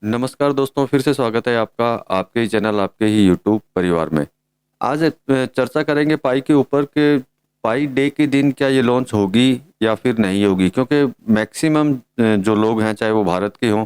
नमस्कार दोस्तों, फिर से स्वागत है आपका आपके ही चैनल, आपके ही यूट्यूब परिवार में। आज चर्चा करेंगे पाई के ऊपर कि पाई डे के दिन क्या ये लॉन्च होगी या फिर नहीं होगी, क्योंकि मैक्सिमम जो लोग हैं, चाहे वो भारत के हों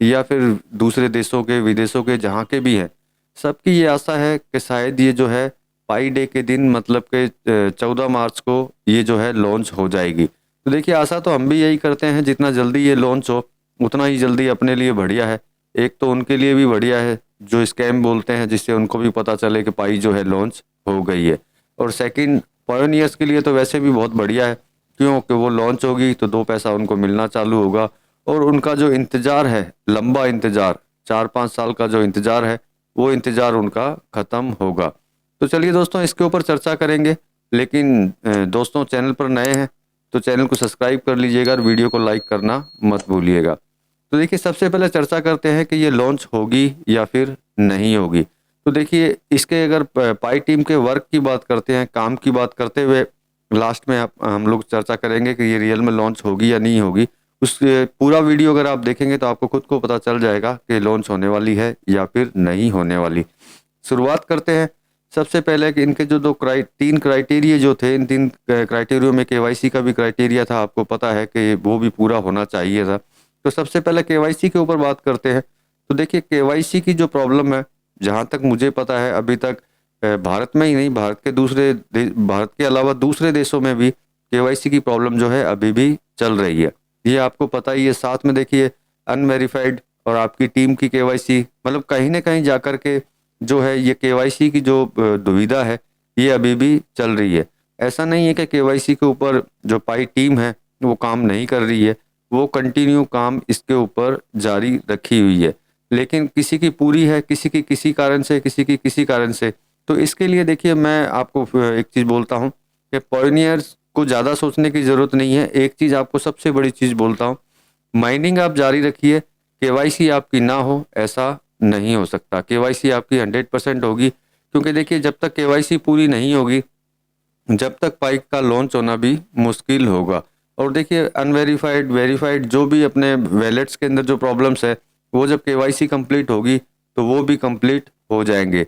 या फिर दूसरे देशों के, विदेशों के, जहाँ के भी हैं, सबकी ये आशा है कि शायद ये जो है पाई डे के दिन, मतलब कि 14 मार्च को ये जो है लॉन्च हो जाएगी। तो देखिए, आशा तो हम भी यही करते हैं, जितना जल्दी ये लॉन्च हो उतना ही जल्दी अपने लिए बढ़िया है। एक तो उनके लिए भी बढ़िया है जो स्कैम बोलते हैं, जिससे उनको भी पता चले कि पाई जो है लॉन्च हो गई है। और सेकंड, पॉयोनियर्स के लिए तो वैसे भी बहुत बढ़िया है, क्योंकि वो लॉन्च होगी तो दो पैसा उनको मिलना चालू होगा। और उनका जो इंतज़ार है, लंबा इंतज़ार, 4-5 साल का जो इंतज़ार है, वो इंतज़ार उनका ख़त्म होगा। तो चलिए दोस्तों, इसके ऊपर चर्चा करेंगे। लेकिन दोस्तों, चैनल पर नए हैं तो चैनल को सब्सक्राइब कर लीजिएगा और वीडियो को लाइक करना मत भूलिएगा। तो देखिए, सबसे पहले चर्चा करते हैं कि ये लॉन्च होगी या फिर नहीं होगी। तो देखिए, इसके अगर पाई टीम के वर्क की बात करते हैं, काम की बात करते हुए, लास्ट में हम लोग चर्चा करेंगे कि ये रियल में लॉन्च होगी या नहीं होगी। उस पूरा वीडियो अगर आप देखेंगे तो आपको खुद को पता चल जाएगा कि लॉन्च होने वाली है या फिर नहीं होने वाली। शुरुआत करते हैं सबसे पहले कि इनके जो तीन क्राइटेरिया जो थे, इन तीन क्राइटेरियो में केवाईसी का भी क्राइटेरिया था, आपको पता है कि वो भी पूरा होना चाहिए था। तो सबसे पहले केवाईसी के ऊपर बात करते हैं। तो देखिए, केवाईसी की जो प्रॉब्लम है, जहाँ तक मुझे पता है अभी तक भारत में ही नहीं, भारत के अलावा दूसरे देशों में भी केवाईसी की प्रॉब्लम जो है अभी भी चल रही है। ये आपको पता ही है। साथ में देखिए, अनवेरिफाइड और आपकी टीम की केवाईसी, मतलब कहीं ना कहीं जाकर के जो है ये केवाईसी की जो दुविधा है, ये अभी भी चल रही है। ऐसा नहीं है कि केवाईसी के ऊपर जो पाई टीम है वो काम नहीं कर रही है, वो कंटिन्यू काम इसके ऊपर जारी रखी हुई है। लेकिन किसी की पूरी है, किसी की किसी कारण से, किसी की किसी कारण से। तो इसके लिए देखिए, मैं आपको एक चीज़ बोलता हूँ कि पॉयनियर्स को ज़्यादा सोचने की ज़रूरत नहीं है। एक चीज़ आपको सबसे बड़ी चीज़ बोलता हूँ, माइनिंग आप जारी रखिए, केवाईसी आपकी ना हो ऐसा नहीं हो सकता। केवाईसी आपकी 100% होगी, क्योंकि देखिए, जब तक केवाईसी पूरी नहीं होगी, जब तक पाइक का लॉन्च होना भी मुश्किल होगा। और देखिए, अनवेरिफाइड वेरीफाइड जो भी अपने वैलेट्स के अंदर जो प्रॉब्लम्स है, वो जब केवाईसी कंप्लीट होगी तो वो भी कंप्लीट हो जाएंगे।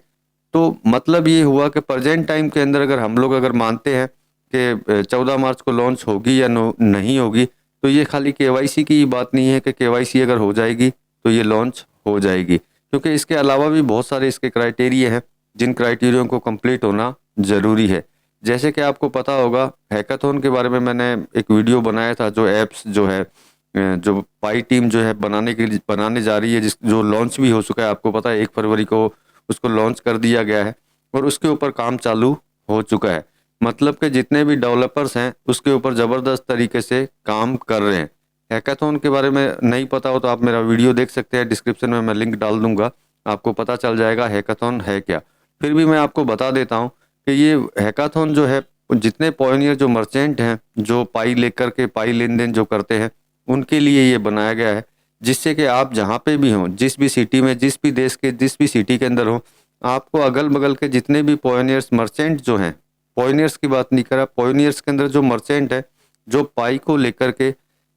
तो मतलब ये हुआ कि प्रेजेंट टाइम के अंदर अगर हम लोग अगर मानते हैं कि 14 मार्च को लॉन्च होगी या नहीं होगी, तो ये खाली केवाईसी की ही बात नहीं है कि केवाईसी अगर हो जाएगी तो ये लॉन्च हो जाएगी, क्योंकि इसके अलावा भी बहुत सारे इसके क्राइटेरिया हैं जिन क्राइटेरियो को कंप्लीट होना ज़रूरी है। जैसे कि आपको पता होगा, हैकाथॉन के बारे में मैंने एक वीडियो बनाया था, जो एप्स जो है जो पाई टीम जो है बनाने जा रही है, जिस जो लॉन्च भी हो चुका है। आपको पता है 1 फरवरी को उसको लॉन्च कर दिया गया है और उसके ऊपर काम चालू हो चुका है। मतलब कि जितने भी डेवलपर्स हैं उसके ऊपर ज़बरदस्त तरीके से काम कर रहे हैं। हैकाथॉन के बारे में नहीं पता हो तो आप मेरा वीडियो देख सकते हैं, डिस्क्रिप्शन में मैं लिंक डाल दूंगा, आपको पता चल जाएगा हैकाथॉन है क्या। फिर भी मैं आपको बता देता हूँ कि ये हैकाथॉन जो है, जितने पॉयनियर जो मर्चेंट हैं, जो पाई लेकर के पाई लेन देन जो करते हैं, उनके लिए ये बनाया गया है, जिससे कि आप जहाँ पे भी हों, जिस भी सिटी में, जिस भी देश के जिस भी सिटी के अंदर हो, आपको अगल बगल के जितने भी पॉयनियर्स मर्चेंट जो हैं, पॉयनियर्स की बात नहीं कर रहा, पॉयनियर्स के अंदर जो मर्चेंट है, जो पाई को लेकर के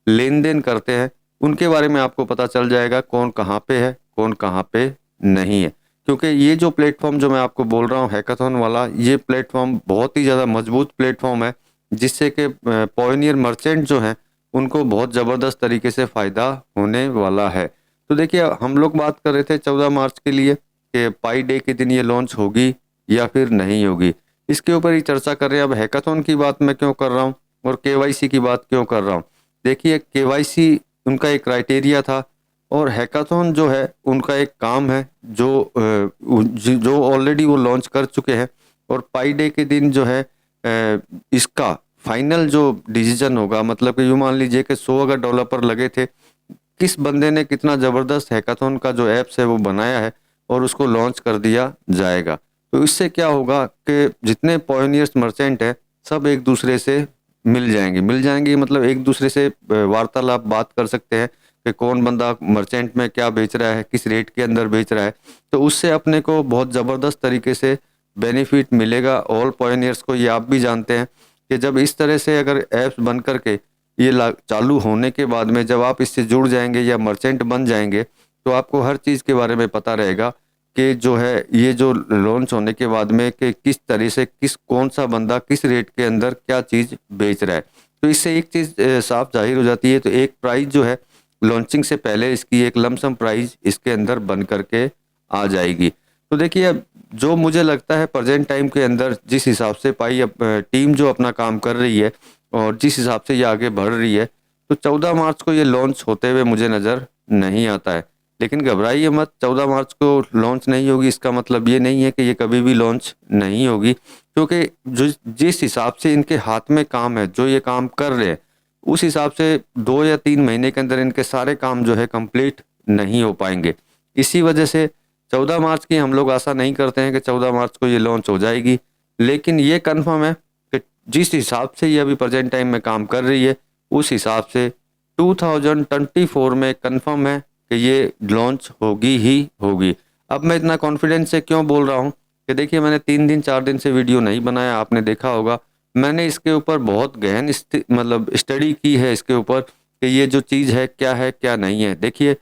लेन देन करते हैं, उनके बारे में आपको पता चल जाएगा कौन कहाँ पे है, कौन कहाँ पे नहीं है। क्योंकि ये जो प्लेटफॉर्म जो मैं आपको बोल रहा हूँ हैकाथॉन वाला, ये प्लेटफॉर्म बहुत ही ज़्यादा मजबूत प्लेटफॉर्म है, जिससे कि पॉयनियर मर्चेंट जो हैं उनको बहुत ज़बरदस्त तरीके से फ़ायदा होने वाला है। तो देखिए, हम लोग बात कर रहे थे 14 मार्च के लिए कि पाई डे के दिन ये लॉन्च होगी या फिर नहीं होगी। इसके ऊपर ही चर्चा कर रहे हैं। अब हैकाथॉन की बात मैं क्यों कर रहा हूँ और केवाईसी की बात क्यों कर रहा हूँ? देखिए, केवाईसी उनका एक क्राइटेरिया था और हैकाथॉन जो है उनका एक काम है जो ऑलरेडी वो लॉन्च कर चुके हैं। और पाई डे के दिन जो है इसका फाइनल जो डिसीजन होगा, मतलब कि यूँ मान लीजिए कि 100 अगर डेवलपर लगे थे, किस बंदे ने कितना ज़बरदस्त हैकाथॉन का जो ऐप्स है वो बनाया है और उसको लॉन्च कर दिया जाएगा। तो इससे क्या होगा कि जितने पॉयनियर्स मर्चेंट हैं, सब एक दूसरे से मिल जाएंगे, मतलब एक दूसरे से वार्तालाप बात कर सकते हैं कि कौन बंदा मर्चेंट में क्या बेच रहा है, किस रेट के अंदर बेच रहा है। तो उससे अपने को बहुत ज़बरदस्त तरीके से बेनिफिट मिलेगा ऑल पॉयनियर्स को। ये आप भी जानते हैं कि जब इस तरह से अगर ऐप्स बन करके ये चालू होने के बाद में जब आप इससे जुड़ जाएंगे या मर्चेंट बन जाएंगे, तो आपको हर चीज़ के बारे में पता रहेगा कि जो है ये जो लॉन्च होने के बाद में कि किस तरह से कौन सा बंदा किस रेट के अंदर क्या चीज़ बेच रहा है। तो इससे एक चीज़ साफ जाहिर हो जाती है। तो एक प्राइस जो है लॉन्चिंग से पहले इसकी एक लमसम प्राइस इसके अंदर बन करके आ जाएगी। तो देखिए अब जो मुझे लगता है प्रेजेंट टाइम के अंदर जिस हिसाब से पाई टीम जो अपना काम कर रही है और जिस हिसाब से ये आगे बढ़ रही है, तो 14 मार्च को ये लॉन्च होते हुए मुझे नज़र नहीं आता है। लेकिन घबराइए मत, 14 मार्च को लॉन्च नहीं होगी इसका मतलब ये नहीं है कि ये कभी भी लॉन्च नहीं होगी, क्योंकि जो जिस हिसाब से इनके हाथ में काम है, जो ये काम कर रहे हैं, उस हिसाब से 2 या 3 महीने के अंदर इनके सारे काम जो है कंप्लीट नहीं हो पाएंगे। इसी वजह से 14 मार्च की हम लोग आशा नहीं करते हैं कि 14 मार्च को ये लॉन्च हो जाएगी। लेकिन ये कन्फर्म है कि जिस हिसाब से ये अभी प्रेजेंट टाइम में काम कर रही है, उस हिसाब से 2024 में कन्फर्म है कि ये लॉन्च होगी ही होगी। अब मैं इतना कॉन्फिडेंस से क्यों बोल रहा हूँ कि देखिए मैंने 3 दिन 4 दिन से वीडियो नहीं बनाया, आपने देखा होगा। मैंने इसके ऊपर बहुत गहन मतलब स्टडी की है इसके ऊपर कि ये जो चीज़ है क्या नहीं है। देखिए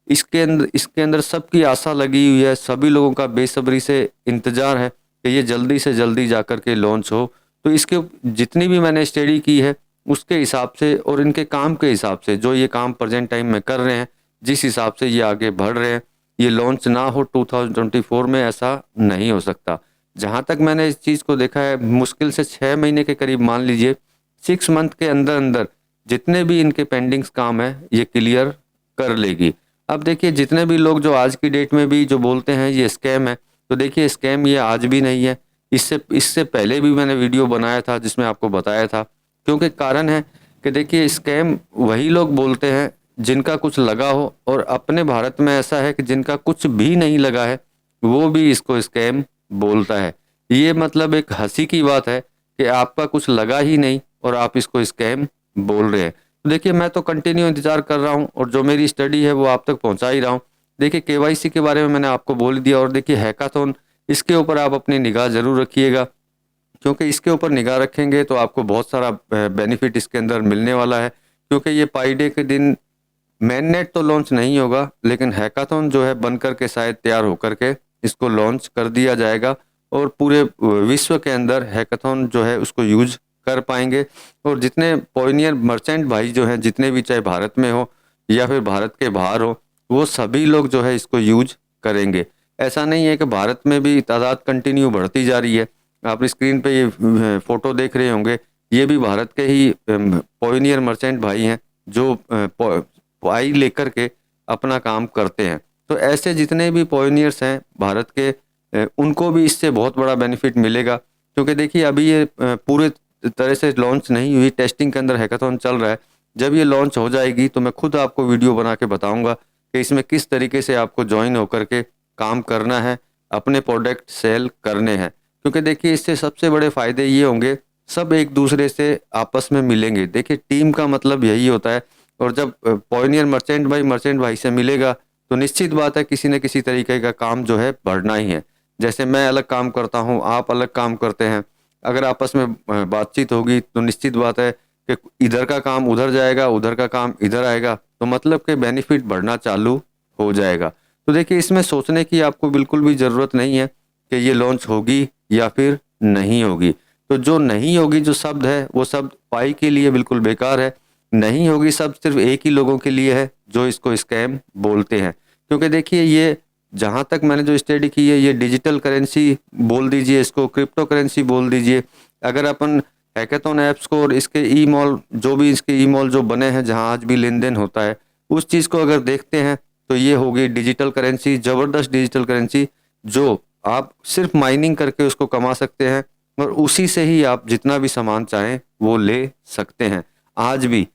इसके अंदर सबकी आशा लगी हुई है, सभी लोगों का बेसब्री से इंतज़ार है कि ये जल्दी से जल्दी जा कर के लॉन्च हो। तो इसके जितनी भी मैंने स्टडी की है उसके हिसाब से और इनके काम के हिसाब से, जो ये काम प्रेजेंट टाइम में कर रहे हैं, जिस हिसाब से ये आगे बढ़ रहे हैं, ये लॉन्च ना हो 2024 में ऐसा नहीं हो सकता। जहाँ तक मैंने इस चीज़ को देखा है, मुश्किल से 6 महीने के करीब, मान लीजिए 6 मंथ के अंदर अंदर जितने भी इनके पेंडिंग्स काम है ये क्लियर कर लेगी। अब देखिए जितने भी लोग जो आज की डेट में भी जो बोलते हैं ये स्कैम है, तो देखिए स्कैम ये आज भी नहीं है। इससे इससे पहले भी मैंने वीडियो बनाया था जिसमें आपको बताया था, क्योंकि कारण है कि देखिए स्कैम वही लोग बोलते हैं जिनका कुछ लगा हो, और अपने भारत में ऐसा है कि जिनका कुछ भी नहीं लगा है वो भी इसको स्कैम बोलता है। ये मतलब एक हंसी की बात है कि आपका कुछ लगा ही नहीं और आप इसको स्कैम बोल रहे हैं। तो देखिए मैं तो कंटिन्यू इंतजार कर रहा हूँ और जो मेरी स्टडी है वो आप तक पहुँचा ही रहा हूँ। देखिए केवाईसी के बारे में मैंने आपको बोल दिया, और देखिए हैकाथॉन, इसके ऊपर आप अपनी निगाह ज़रूर रखिएगा, क्योंकि इसके ऊपर निगाह रखेंगे तो आपको बहुत सारा बेनिफिट इसके अंदर मिलने वाला है। क्योंकि ये पाई डे के दिन मेन नेट तो लॉन्च नहीं होगा, लेकिन हैकाथॉन जो है बनकर के शायद तैयार होकर के इसको लॉन्च कर दिया जाएगा और पूरे विश्व के अंदर हैकाथॉन जो है उसको यूज कर पाएंगे। और जितने पॉइनियर मर्चेंट भाई जो हैं, जितने भी, चाहे भारत में हो या फिर भारत के बाहर हो, वो सभी लोग जो है इसको यूज करेंगे। ऐसा नहीं है कि भारत में भी तादाद कंटिन्यू बढ़ती जा रही है। आप स्क्रीन पे ये फोटो देख रहे होंगे, ये भी भारत के ही पॉइनियर मर्चेंट भाई हैं जो पाई लेकर के अपना काम करते हैं। तो ऐसे जितने भी पॉइनियर्स हैं भारत के, उनको भी इससे बहुत बड़ा बेनिफिट मिलेगा। क्योंकि देखिए अभी ये पूरे तरह से लॉन्च नहीं हुई, टेस्टिंग के अंदर हैकाथॉन चल रहा है। जब ये लॉन्च हो जाएगी तो मैं खुद आपको वीडियो बना के बताऊंगा कि इसमें किस तरीके से आपको ज्वाइन होकर के काम करना है, अपने प्रोडक्ट सेल करने हैं। क्योंकि देखिए इससे सबसे बड़े फ़ायदे ये होंगे, सब एक दूसरे से आपस में मिलेंगे। देखिए टीम का मतलब यही होता है, और जब पॉइनियर मर्चेंट भाई से मिलेगा तो निश्चित बात है किसी न किसी तरीके का काम जो है बढ़ना ही है। जैसे मैं अलग काम करता हूँ, आप अलग काम करते हैं, अगर आपस में बातचीत होगी तो निश्चित बात है कि इधर का काम उधर जाएगा, उधर का काम इधर आएगा, तो मतलब कि बेनिफिट बढ़ना चालू हो जाएगा। तो देखिए इसमें सोचने की आपको बिल्कुल भी ज़रूरत नहीं है कि ये लॉन्च होगी या फिर नहीं होगी। तो जो नहीं होगी जो शब्द है वो शब्द पाई के लिए बिल्कुल बेकार है। नहीं होगी शब्द सिर्फ एक ही लोगों के लिए है जो इसको स्कैम बोलते हैं। क्योंकि देखिए ये, जहाँ तक मैंने जो स्टडी की है, ये डिजिटल करेंसी बोल दीजिए, इसको क्रिप्टो करेंसी बोल दीजिए। अगर अपन हैकाथॉन ऐप्स को और इसके ई मॉल, जो भी इसके ई मॉल जो बने हैं जहाँ आज भी लेन देन होता है, उस चीज़ को अगर देखते हैं तो ये होगी डिजिटल करेंसी, ज़बरदस्त डिजिटल करेंसी, जो आप सिर्फ माइनिंग करके उसको कमा सकते हैं और उसी से ही आप जितना भी सामान चाहें वो ले सकते हैं। आज भी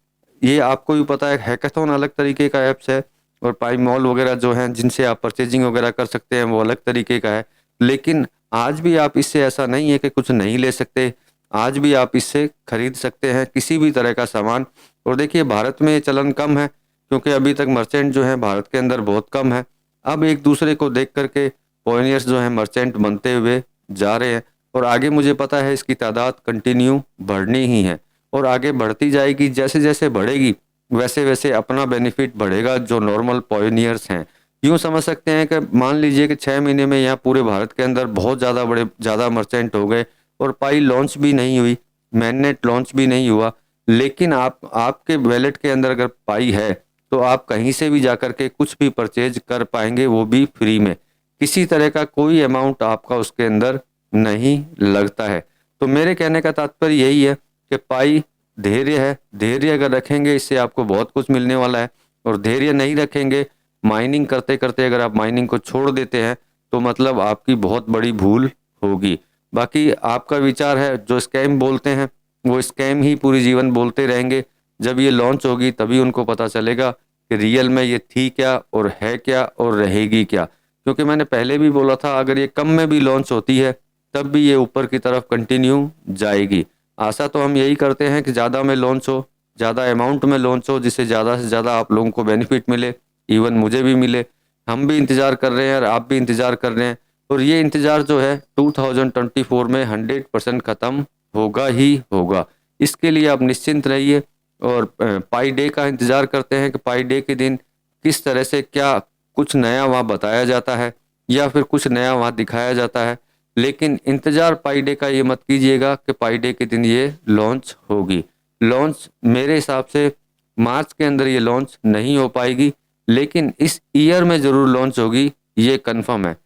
ये आपको भी पता है, हैकाथॉन अलग तरीके का ऐप्स है और पाई मॉल वगैरह जो हैं जिनसे आप परचेजिंग वगैरह कर सकते हैं वो अलग तरीके का है। लेकिन आज भी आप इससे, ऐसा नहीं है कि कुछ नहीं ले सकते, आज भी आप इससे खरीद सकते हैं किसी भी तरह का सामान। और देखिए भारत में ये चलन कम है क्योंकि अभी तक मर्चेंट जो है भारत के अंदर बहुत कम है। अब एक दूसरे को देख करके पॉइनियर्स जो हैं मर्चेंट बनते हुए जा रहे हैं, और आगे मुझे पता है इसकी तादाद कंटिन्यू बढ़नी ही है और आगे बढ़ती जाएगी। जैसे जैसे बढ़ेगी वैसे वैसे अपना बेनिफिट बढ़ेगा जो नॉर्मल पॉइनियर्स हैं। यूँ समझ सकते हैं कि मान लीजिए कि 6 महीने में यहाँ पूरे भारत के अंदर बहुत ज़्यादा मर्चेंट हो गए और पाई लॉन्च भी नहीं हुई, मैननेट लॉन्च भी नहीं हुआ, लेकिन आपके वैलेट के अंदर अगर पाई है तो आप कहीं से भी जाकर के कुछ भी परचेज कर पाएंगे, वो भी फ्री में। किसी तरह का कोई अमाउंट आपका उसके अंदर नहीं लगता है। तो मेरे कहने का तात्पर्य यही है कि पाई धैर्य है, धैर्य अगर रखेंगे इससे आपको बहुत कुछ मिलने वाला है। और धैर्य नहीं रखेंगे, माइनिंग करते करते अगर आप माइनिंग को छोड़ देते हैं तो मतलब आपकी बहुत बड़ी भूल होगी। बाकी आपका विचार है, जो स्कैम बोलते हैं वो स्कैम ही पूरी जीवन बोलते रहेंगे। जब ये लॉन्च होगी तभी उनको पता चलेगा कि रियल में ये थी क्या और है क्या और रहेगी क्या। क्योंकि मैंने पहले भी बोला था, अगर ये कम में भी लॉन्च होती है तब भी ये ऊपर की तरफ कंटिन्यू जाएगी। आशा तो हम यही करते हैं कि ज़्यादा में लॉन्च हो, ज़्यादा अमाउंट में लॉन्च हो, जिससे ज़्यादा से ज़्यादा आप लोगों को बेनिफिट मिले, इवन मुझे भी मिले। हम भी इंतज़ार कर रहे हैं और आप भी इंतज़ार कर रहे हैं, और ये इंतज़ार जो है 2024 में 100% ख़त्म होगा ही होगा। इसके लिए आप निश्चिंत रहिए और पाई डे का इंतज़ार करते हैं कि पाई डे के दिन किस तरह से क्या कुछ नया वहाँ बताया जाता है या फिर कुछ नया वहाँ दिखाया जाता है। लेकिन इंतज़ार पाई डे का ये मत कीजिएगा कि पाई डे के दिन ये लॉन्च होगी। लॉन्च मेरे हिसाब से मार्च के अंदर ये लॉन्च नहीं हो पाएगी, लेकिन इस ईयर में ज़रूर लॉन्च होगी, ये कंफर्म है।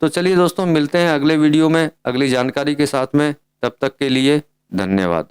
तो चलिए दोस्तों, मिलते हैं अगले वीडियो में अगली जानकारी के साथ में। तब तक के लिए धन्यवाद।